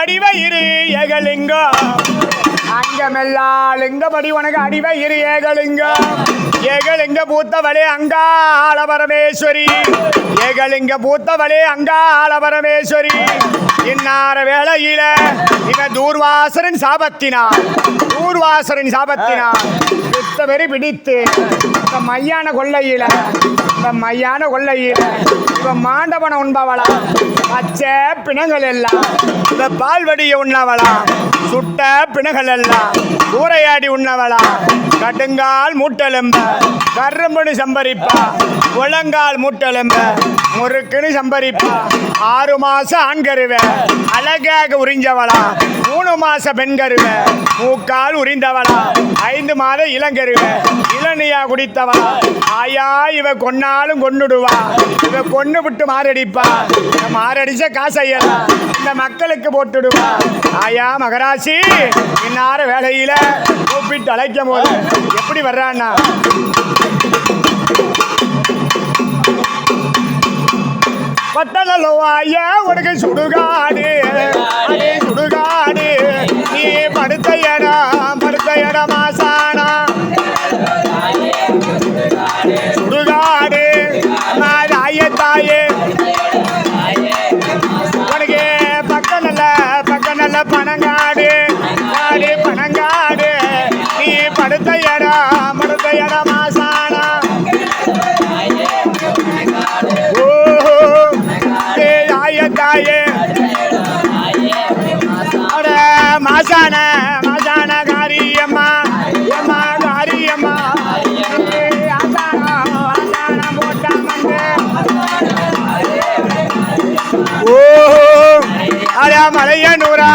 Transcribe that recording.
அடிவயிறு ஏகலிங்கம் அங்கமெல்லாம் லிங்கபடி உனக்கு அடிவயிறு ஏகலிங்கம் ஏகலிங்க பூத்தவளே அங்காள பரமேஸ்வரி ஏகலிங்க பூத்தவளே அங்காள பரமேஸ்வரி இன்னார வேளையில இவன் தூர்வாசரின் சாபத்தினார் பித்தவெறி பிடித்து இந்த மையான கொள்ளையில இவன் மாண்டவன உண்பவளா பச்சை பிணங்கள் எல்லாம் இந்த பால்வடியை உண்ணவளா சுட்ட பிணங்கள் எல்லாம் ஊரையாடி உண்ணவளா கடுங்கால் மூட்டெலும்ப கரும்புன்னு சம்பரிப்பா முழங்கால் மூட்டெலும்ப முறுக்குன்னு சம்பரிப்பா 6 மாசம் ஆண்கருவ அழகாக உறிஞ்சவளா 3 மாச பெண்கருவ மூக்கால் உறிந்தவளா 5 மாத இளங்கருவ இளநியா குடித்தவளா ஆயா இவ கொன்னாலும் கொன்னுடுவா இவ கொன்னு விட்டு மாரடிப்பா மாரடிச்ச காசையெல்லாம் இந்த மக்களுக்கு போட்டுடுவா ஆயா மகராசி இன்னார வேலையில கூப்பிட்டு அழைக்கும் போது எப்படி வர்றான்னா பட்டணலோ ஐயா உனக்கு சுடுகாடு நீ படுத்த இடம் மாசானா சுடுகாடு தாயே உனக்கு பக்கம் நல்ல பணங்காடு நீ படுத்த இடம் மாசானா தாயே மாசான காரியம்மா காரியம்மா மலையனூரா